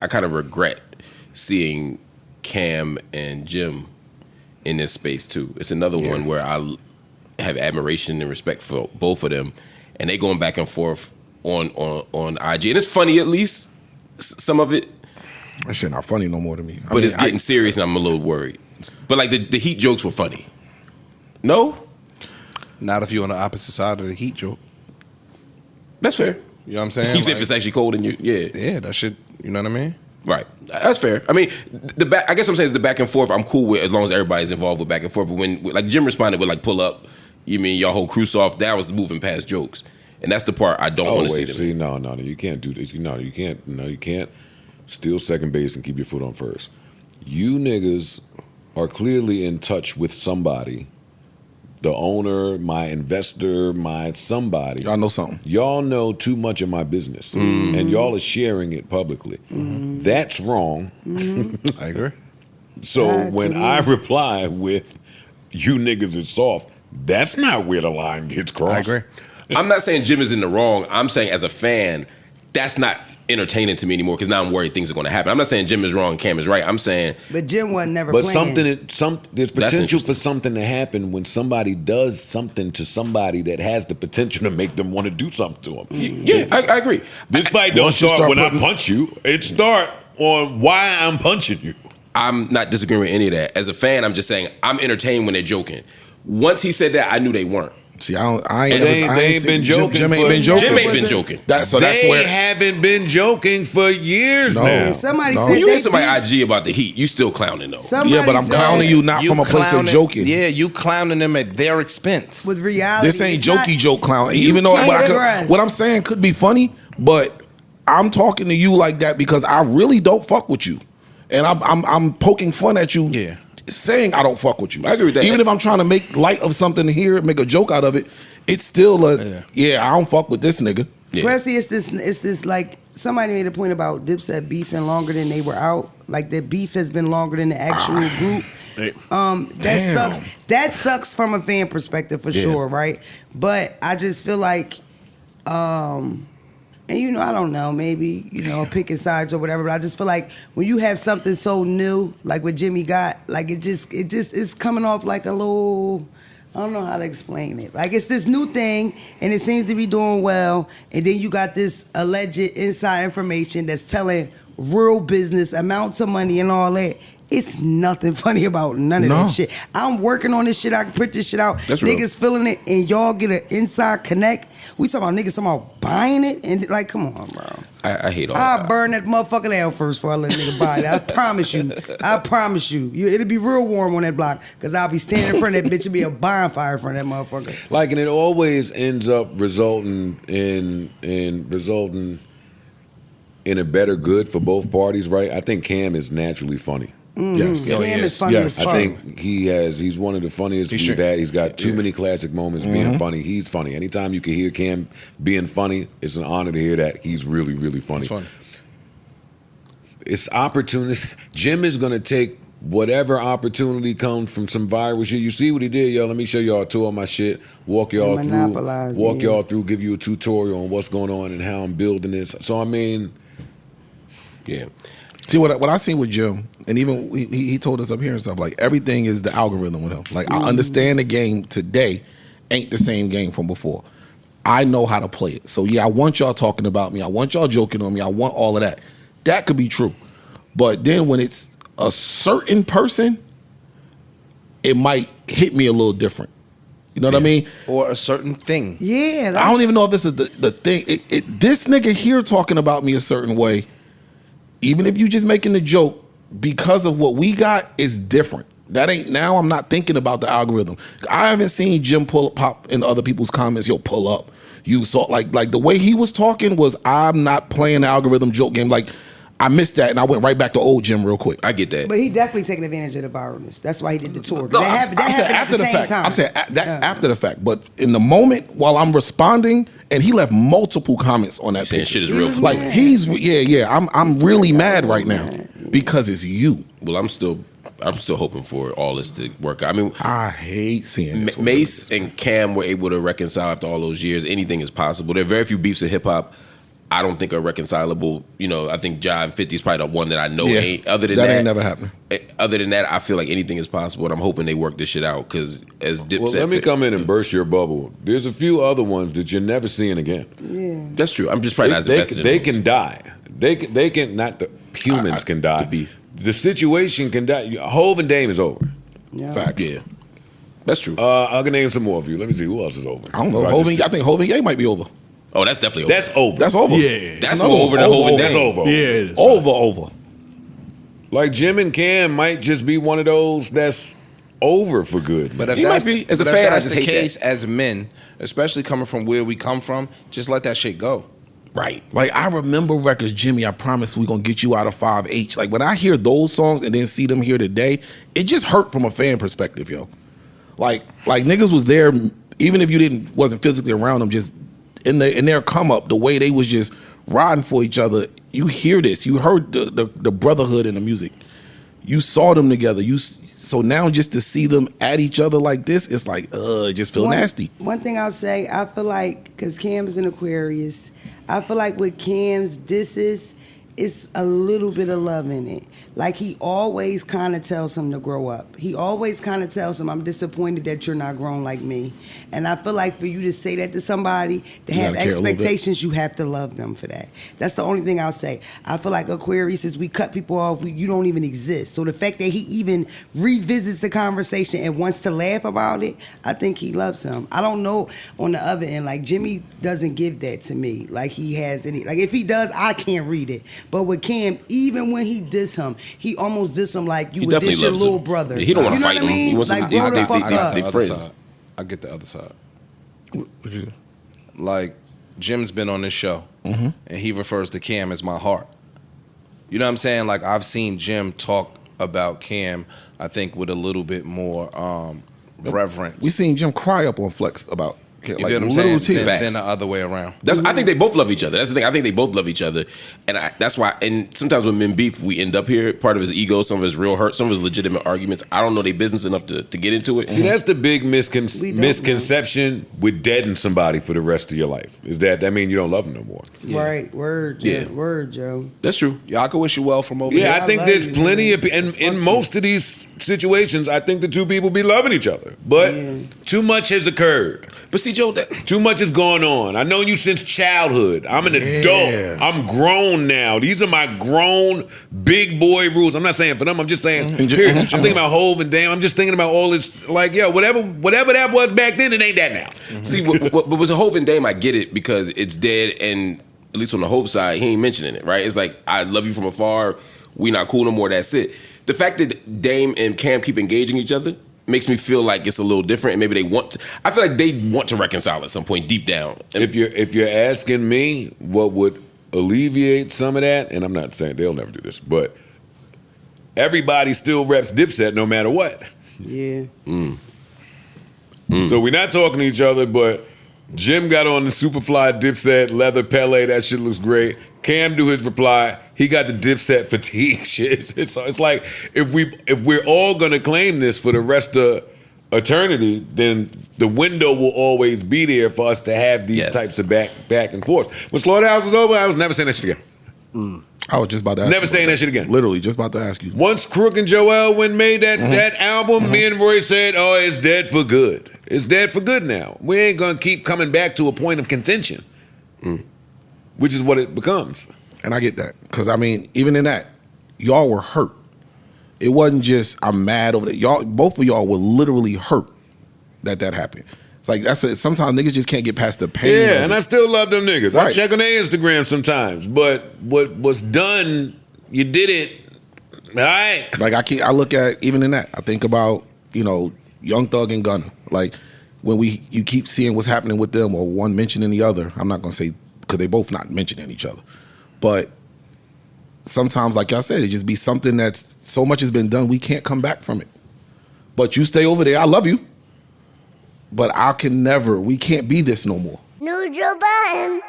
I kind of regret seeing Cam and Jim in this space too. It's another one where I have admiration and respect for both of them, and they going back and forth on IG, and it's funny at least some of it. That shit not funny no more to me. But it's getting serious, and I'm a little worried. But like the Heat jokes were funny. No, not if you're on the opposite side of the Heat joke. That's fair. You know what I'm saying? You said if it's actually cold and yeah, that shit. You know what I mean? Right. That's fair. I mean, I guess what I'm saying is the back and forth I'm cool with as long as everybody's involved with back and forth. But when like Jim responded with like pull up, you mean your whole crew off? That was moving past jokes, and that's the part I don't want to see. See, no, you can't do this. No, you can't. No, you can't steal second base and keep your foot on first. You niggas are clearly in touch with somebody. The owner, my investor, my somebody. Y'all know something. Y'all know too much of my business, and y'all are sharing it publicly. That's wrong. I agree. So when I reply with, you niggas is soft, that's not where the line gets crossed. I agree. I'm not saying Jim is in the wrong. I'm saying as a fan, that's not entertaining to me anymore because now I'm worried things are going to happen. I'm not saying Jim is wrong, Cam is right. I'm saying, but Jim wasn't never. But playing. there's potential for something to happen when somebody does something to somebody that has the potential to make them want to do something to them. Yeah, I agree. This fight don't start when I punch you. It start on why I'm punching you. I'm not disagreeing with any of that. As a fan, I'm just saying I'm entertained when they're joking. Once he said that, I knew they weren't. See, they ain't been joking. Jim ain't been joking. Jim ain't been joking. They haven't been joking for years now. Somebody said when you hit somebody IG about the Heat, you still clowning though. Yeah, but I'm clowning you not from a place of joking. Yeah, you clowning them at their expense. With reality, this ain't jokey joke clown. Even though what I'm saying could be funny, but I'm talking to you like that because I really don't fuck with you, and I'm poking fun at you. Yeah. Saying I don't fuck with you. I agree with that. Even if I'm trying to make light of something here, make a joke out of it, it's still I don't fuck with this nigga. Yeah. Presley, it's this like somebody made a point about Dipset beefing longer than they were out. Like their beef has been longer than the actual group. That sucks. That sucks from a fan perspective for sure, right? But I just feel like and I don't know, maybe, picking sides or whatever, but I just feel like when you have something so new, like what Jimmy got, like it just it's coming off like a little, I don't know how to explain it. Like it's this new thing and it seems to be doing well, and then you got this alleged inside information that's telling real business, amounts of money and all that. It's nothing funny about none of that shit. I'm working on this shit. I can print this shit out. That's niggas feeling it, and y'all get an inside connect. We talking about niggas talking about buying it, and like, come on, bro. I hate all that. I'll burn that motherfucker down first before I let a nigga buy it. I promise you. It'll be real warm on that block, because I'll be standing in front of that bitch and be a bonfire in front of that motherfucker. Like, and it always ends up resulting in a better good for both parties, right? I think Cam is naturally funny. Yes, Cam is funny as fuck. I think he's one of the funniest we've had. He's got too many classic moments being funny. He's funny. Anytime you can hear Cam being funny, it's an honor to hear that. He's really, really funny. It's funny. It's opportunist. Jim is going to take whatever opportunity comes from some viral shit. You see what he did, y'all? Let me show y'all a tour of my shit. Walk y'all through, give you a tutorial on what's going on and how I'm building this. So, I mean, yeah. See, what I seen with Jim, and even he told us up here and stuff, like everything is the algorithm with him. Like I understand the game today ain't the same game from before. I know how to play it. So yeah, I want y'all talking about me. I want y'all joking on me. I want all of that. That could be true. But then when it's a certain person, it might hit me a little different. You know what I mean? Or a certain thing. Yeah. I don't even know if this is the thing. This nigga here talking about me a certain way, even if you just making the joke, because of what we got, is different. That ain't, now I'm not thinking about the algorithm. I haven't seen Jim pop in other people's comments, pull up. You saw, like the way he was talking was, I'm not playing the algorithm joke game. Like, I missed that, and I went right back to old Jim real quick. I get that. But he definitely taking advantage of the viralness. That's why he did the tour. No, that happened at the same time. I'm saying after the fact. But in the moment, while I'm responding, and he left multiple comments on that picture. Shit is real. Like, I'm really mad right now because it's you. Well, I'm still hoping for all this to work out. I mean, I hate seeing this. Mace and Cam were able to reconcile after all those years. Anything is possible. There are very few beefs in hip hop I don't think are reconcilable. You know, I think Ja and 50 is probably the one that I know ain't. Other than that ain't never happening. Other than that, I feel like anything is possible, and I'm hoping they work this shit out. Because as Dip Well, said, let me come in and burst your bubble. There's a few other ones that you're never seeing again. Yeah. That's true. I'm just probably not as invested in They those. can die. They can not the humans can die. The beef. The situation can die. Hove and Dame is over. Yeah. Facts. Yeah, that's true. I can name some more of you. Let me see who else is over. I don't know. Right, I think Hov and Ye might be over. Oh, that's definitely over. That's over. That's over. Yeah. That's another more over one. than Hov and That's Dame. over. Yeah, it is. Over. Like Jim and Cam might just be one of those that's over for good. But if He that's, might be. As a but if fan, I that's just the hate case, that. as men, especially coming from where we come from, just let that shit go. Right. Like, I remember records, Jimmy, I promise we gonna get you out of 5H. Like, when I hear those songs and then see them here today, it just hurt from a fan perspective, yo. Like niggas was there, even if you wasn't physically around them, just in their come up, the way they was just riding for each other. You hear this, you heard the brotherhood in the music. You saw them together. So now just to see them at each other like this, it's like, it just feel nasty. One thing I'll say, I feel like, because Cam's an Aquarius, I feel like with Cam's disses, it's a little bit of love in it. Like, he always kind of tells him to grow up. He always kind of tells him, I'm disappointed that you're not grown like me. And I feel like for you to say that to somebody, to You have gotta care a little bit. expectations, you have to love them for that. That's the only thing I'll say. I feel like Aquarius, is we cut people off, you don't even exist. So the fact that he even revisits the conversation and wants to laugh about it, I think he loves him. I don't know on the other end, like Jimmy doesn't give that to me. Like he has any, like if he does, I can't read it. But with Cam, even when he diss him, he almost diss him like you He would diss definitely your loves little him. brother. He don't wanna You know fight what I him. He mean? wants to- Like, they- grow the they- fuck I got up. the other friends. side. I get the other side. What you do? Like, Jim's been on this show, Mm-hmm. and he refers to Cam as my heart. You know what I'm saying? Like, I've seen Jim talk about Cam, I think, with a little bit more reverence. We seen Jim cry up on Flex about you like get what I'm little saying? tears. Than the other way around. I think they both love each other. That's the thing. I think they both love each other, and that's why. And sometimes when men beef, we end up here. Part of his ego, some of his real hurt, some of his legitimate arguments. I don't know their business enough to get into it. See, that's the big We don't know. misconception with deading somebody for the rest of your life. Is that mean you don't love them no more? Right, word, Yeah. Joe. Word, Joe. That's true. Y'all can wish you well from over Yeah, here. I think love there's you, plenty man. of, and in most of these situations, I think the two people be loving each other, but too much has occurred. But see, Joe, Too much is going on. I know you since childhood. I'm an adult. I'm grown now. These are my grown big boy rules. I'm not saying for them. I'm just saying. Period. I'm thinking about Hove and Dame. I'm just thinking about all this. Like, yo, whatever that was back then, it ain't that now. see, what was a Hov and Dame? I get it because it's dead, and at least on the Hov side, he ain't mentioning it. Right? It's like I love you from afar. We not cool no more. That's it. The fact that Dame and Cam keep engaging each other makes me feel like it's a little different, and maybe they want to. I feel like they want to reconcile at some point deep down. And If you're asking me what would alleviate some of that, and I'm not saying they'll never do this, but everybody still reps Dipset no matter what. Yeah. So we're not talking to each other, but Jim got on the Superfly Dipset leather Pele. That shit looks great. Cam do his reply. He got the Dipset fatigue shit. It's like if we're all gonna claim this for the rest of eternity, then the window will always be there for us to have these Yes. types of back and forth. When Slaughterhouse was over, I was never saying that shit again. I was just about to ask Never you saying about that shit again. Literally, just about to ask you. Once Crook and Joel when made that album, me and Roy said, "Oh, it's dead for good. It's dead for good now. We ain't gonna keep coming back to a point of contention, which is what it becomes." And I get that. Because, I mean, even in that, y'all were hurt. It wasn't just, I'm mad over that. Y'all, both of y'all were literally hurt that happened. Like, that's what, sometimes niggas just can't get past the pain. Yeah, of and it. I still love them niggas. I Right. check on their Instagram sometimes, but what was done, you did it. All right. Like, I look at, even in that, I think about, Young Thug and Gunna. Like, when you keep seeing what's happening with them or one mentioning the other, I'm not going to say, because they both not mentioning each other. But sometimes, like y'all said, it just be something that's so much has been done, we can't come back from it. But you stay over there, I love you. But we can't be this no more. New Joe Budden.